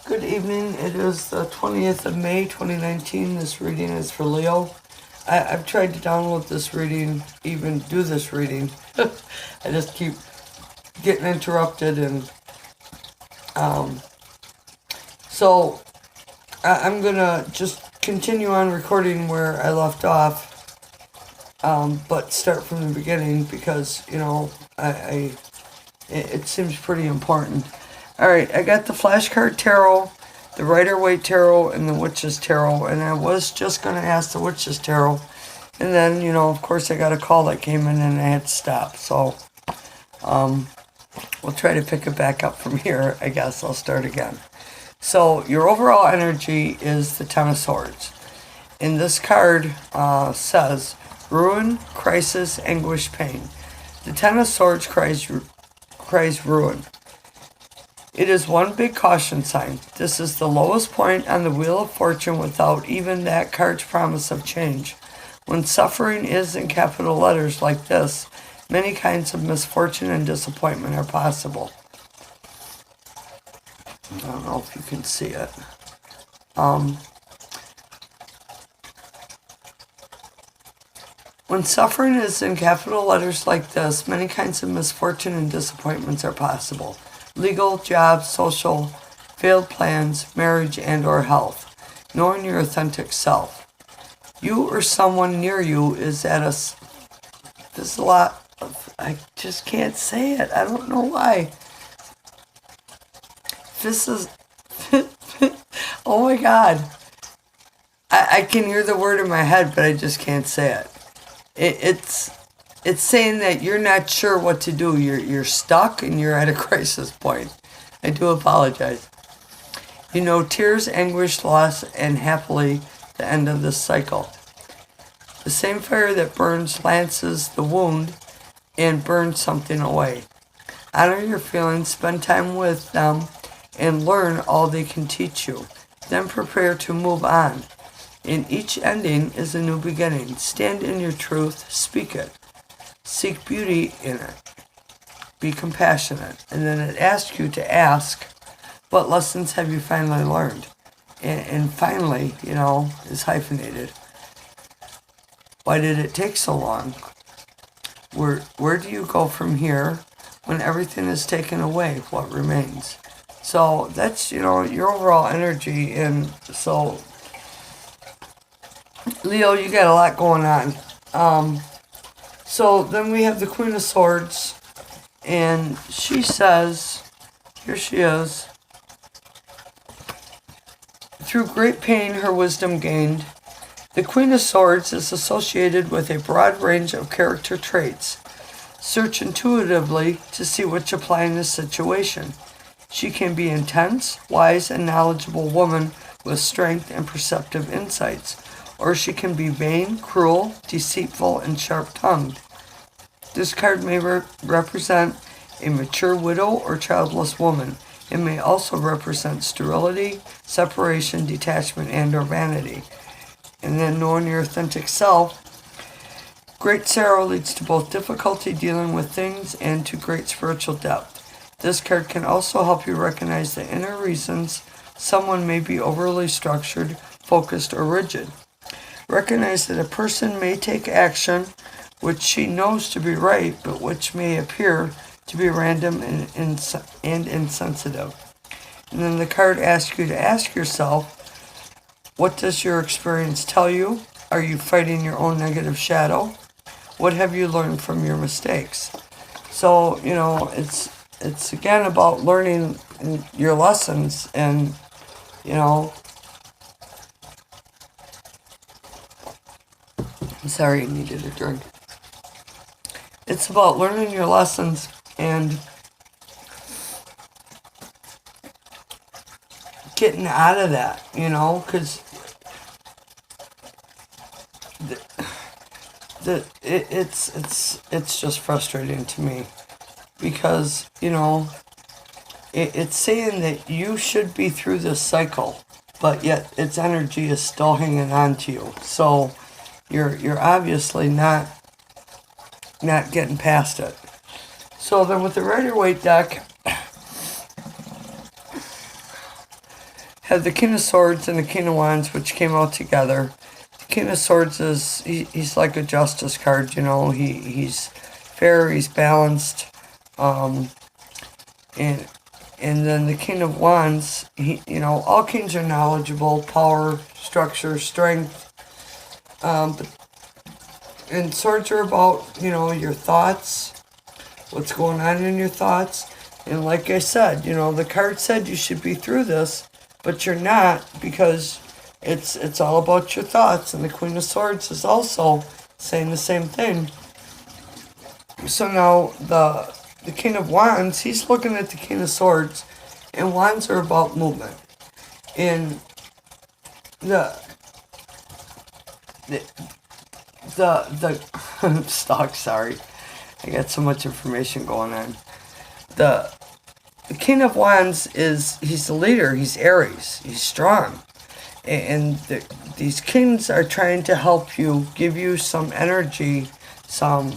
Good evening. It is the 20th of May, 2019. This reading is for Leo. I've tried to download this reading, even do this reading. I just keep getting interrupted, and so I'm gonna just continue on recording where I left off, but start from the beginning because, it seems pretty important. Alright, I got the Flashcard Tarot, the Rider-Waite Tarot, and the Witch's Tarot, and I was just going to ask the Witch's Tarot, and then, of course I got a call that came in and I had to stop, so, we'll try to pick it back up from here. I guess I'll start again. So, your overall energy is the Ten of Swords, and this card says, ruin, crisis, anguish, pain. The Ten of Swords cries ruin. It is one big caution sign. This is the lowest point on the Wheel of Fortune without even that card's promise of change. When suffering is in capital letters like this, many kinds of misfortune and disappointment are possible. I don't know if you can see it. When suffering is in capital letters like this, many kinds of misfortune and disappointments are possible. Legal, job, social, failed plans, marriage, and or health. Knowing your authentic self. You or someone near you is at there's a lot of, I just can't say it. I don't know why. This is, oh my God. I can hear the word in my head, but I just can't say it. It's saying that you're not sure what to do. You're stuck and you're at a crisis point. I do apologize. Tears, anguish, loss, and happily the end of this cycle. The same fire that burns lances the wound and burns something away. Honor your feelings, spend time with them, and learn all they can teach you. Then prepare to move on. In each ending is a new beginning. Stand in your truth, speak it. Seek beauty in it. Be compassionate. And then it asks you to ask, what lessons have you finally learned? And finally, is hyphenated. Why did it take so long? Where do you go from here when everything is taken away? What remains? So that's, your overall energy. And so, Leo, you got a lot going on. So then we have the Queen of Swords, and she says, here she is, through great pain her wisdom gained. The Queen of Swords is associated with a broad range of character traits. Search intuitively to see which apply in this situation. She can be intense, wise, and knowledgeable woman with strength and perceptive insights, or she can be vain, cruel, deceitful, and sharp-tongued. This card may represent a mature widow or childless woman. It may also represent sterility, separation, detachment, and or vanity. And then knowing your authentic self, great sorrow leads to both difficulty dealing with things and to great spiritual depth. This card can also help you recognize the inner reasons someone may be overly structured, focused, or rigid. Recognize that a person may take action which she knows to be right, but which may appear to be random and insensitive. And then the card asks you to ask yourself, what does your experience tell you? Are you fighting your own negative shadow? What have you learned from your mistakes? So, it's again about learning your lessons, and, I'm sorry, I needed a drink. It's about learning your lessons and getting out of that, because it's just frustrating to me, because it's saying that you should be through this cycle, but yet its energy is still hanging on to you. So you're obviously not getting past it. So then with the Rider-Waite deck, have the King of Swords and the King of Wands, which came out together. The King of Swords is, he's like a justice card, you know. He's fair, he's balanced. And then the King of Wands, you know, all kings are knowledgeable, power, structure, strength. And swords are about, you know, your thoughts, what's going on in your thoughts. And like I said, you know, the card said you should be through this, but you're not, because it's all about your thoughts. And the Queen of Swords is also saying the same thing. So now the King of Wands, he's looking at the King of Swords, and Wands are about movement. And I'm stuck, sorry. I got so much information going on. The King of Wands he's the leader, he's Aries, he's strong. And these kings are trying to help you, give you some energy, some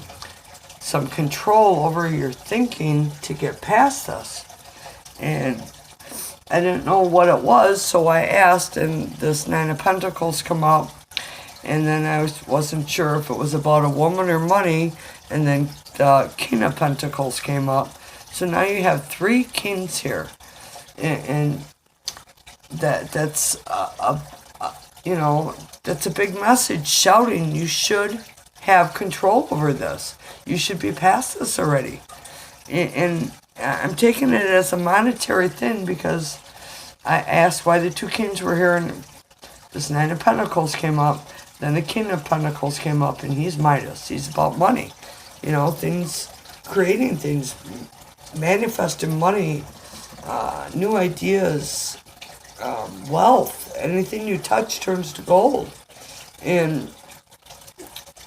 control over your thinking to get past this. And I didn't know what it was, so I asked, and this Nine of Pentacles come up. And then I wasn't sure if it was about a woman or money, and then the King of Pentacles came up. So now you have 3 kings here, and that's you know, that's a big message shouting you should have control over this. You should be past this already. And I'm taking it as a monetary thing, because I asked why the 2 kings were here, and this Nine of Pentacles came up. Then the King of Pentacles came up, and he's Midas. He's about money. You know, things, creating things, manifesting money, new ideas, wealth. Anything you touch turns to gold. And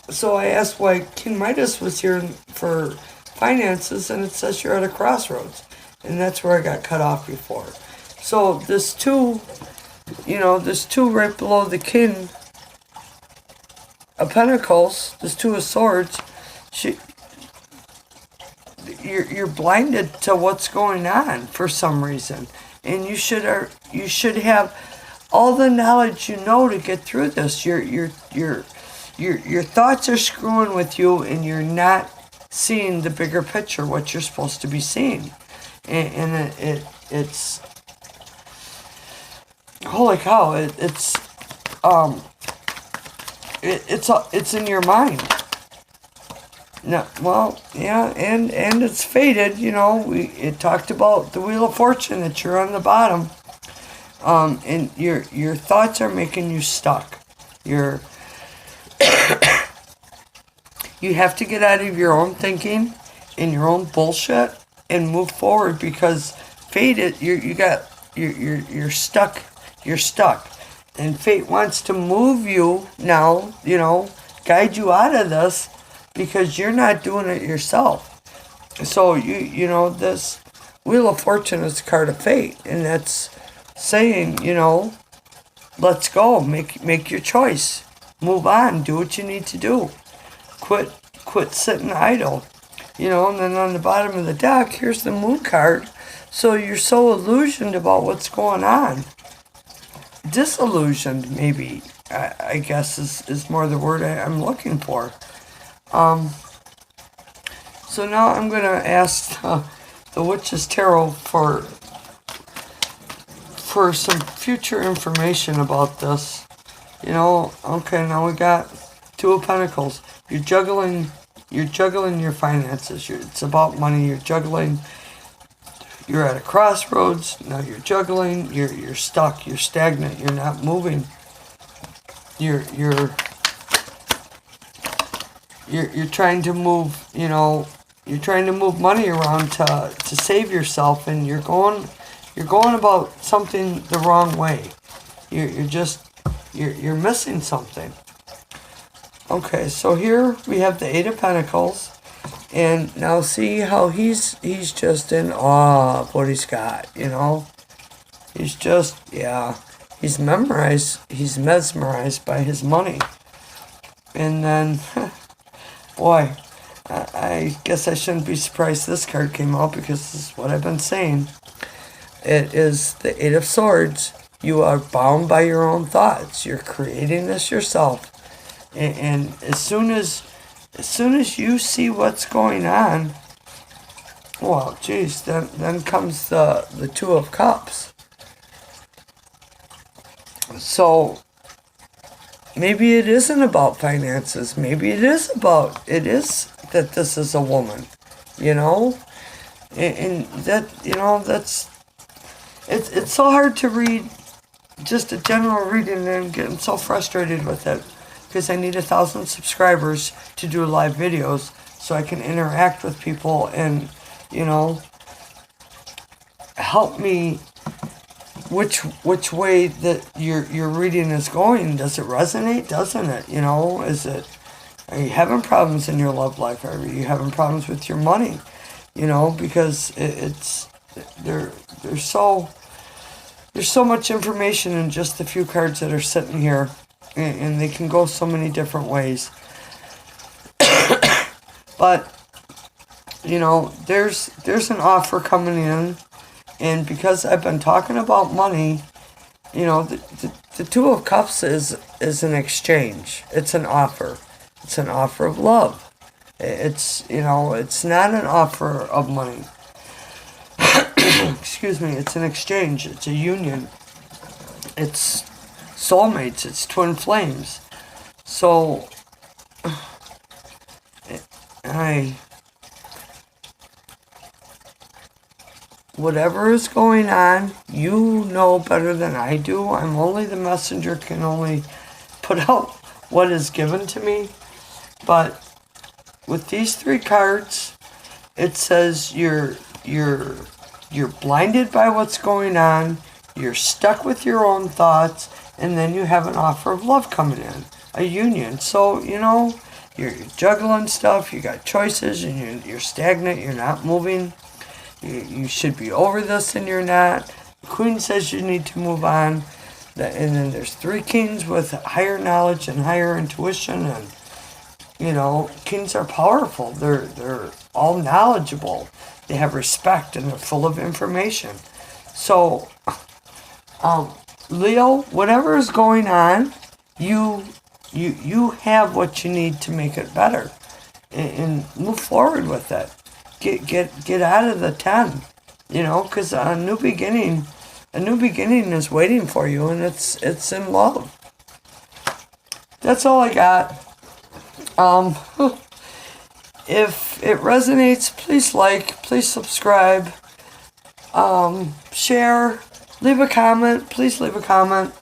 so I asked why King Midas was here for finances, and it says you're at a crossroads. And that's where I got cut off before. So this 2, you know, this 2 right below the King of Pentacles, this 2 of Swords, you're blinded to what's going on for some reason, and you should have all the knowledge you know to get through this. Your thoughts are screwing with you, and you're not seeing the bigger picture, what you're supposed to be seeing, and it's holy cow! It's in your mind. No, well, yeah, and it's faded. You know, it talked about the Wheel of Fortune, that you're on the bottom, and your thoughts are making you stuck. You have to get out of your own thinking and your own bullshit and move forward, because faded, you're stuck. You're stuck. And fate wants to move you now, you know, guide you out of this, because you're not doing it yourself. So, you know, this Wheel of Fortune is a card of fate. And that's saying, you know, let's go. Make your choice. Move on. Do what you need to do. Quit sitting idle. You know, and then on the bottom of the deck, here's the Moon card. So you're so illusioned about what's going on. Disillusioned, maybe, I guess is more the word I'm looking for. So now I'm going to ask the Witch's Tarot for some future information about this. You know, okay, now we got 2 of Pentacles. You're juggling your finances. It's about money. You're juggling. You're at a crossroads. Now you're juggling. You're stuck. You're stagnant. You're not moving. You're trying to move. You know, you're trying to move money around to save yourself, and you're going about something the wrong way. You're missing something. Okay, so here we have the 8 of Pentacles. And now see how he's just in awe of what he's got, you know? He's just, yeah, he's mesmerized by his money. And then, boy, I guess I shouldn't be surprised this card came out, because this is what I've been saying. It is the 8 of Swords. You are bound by your own thoughts. You're creating this yourself. And as soon as you see what's going on, well, geez, then comes the Two of Cups. So maybe it isn't about finances. Maybe it is that this is a woman, and that, it's so hard to read just a general reading, and I'm getting so frustrated with it because I need 1,000 subscribers to do live videos so I can interact with people and, help me which way that your reading is going. Does it resonate? Doesn't it? Are you having problems in your love life? Are you having problems with your money? Because there's so much information in just the few cards that are sitting here, and they can go so many different ways. But there's an offer coming in, and because I've been talking about money, the Two of Cups is an exchange. It's an offer. It's an offer of love. It's not an offer of money. Excuse me. It's an exchange. It's a union. It's soulmates. It's twin flames. So whatever is going on, you know better than I do. I'm only the messenger, can only put out what is given to me. But with these 3 cards, it says you're blinded by what's going on, you're stuck with your own thoughts, and then you have an offer of love coming in, a union. So, you're juggling stuff, you got choices, and you're stagnant, you're not moving. You should be over this and you're not. The Queen says you need to move on. And then there's 3 kings with higher knowledge and higher intuition. And, kings are powerful. They're all knowledgeable. They have respect and they're full of information. So, Leo, whatever is going on, you have what you need to make it better. And move forward with it. Get out of the 10, because a new beginning is waiting for you, and it's in love. That's all I got. If it resonates, please like, please subscribe, share, leave a comment. Please leave a comment.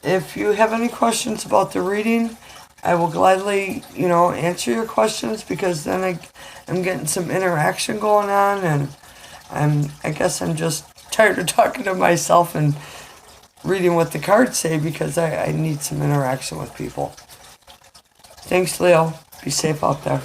If you have any questions about the reading, I will gladly, answer your questions, because then I'm getting some interaction going on, and I guess I'm just tired of talking to myself and reading what the cards say, because I need some interaction with people. Thanks, Leo. Be safe out there.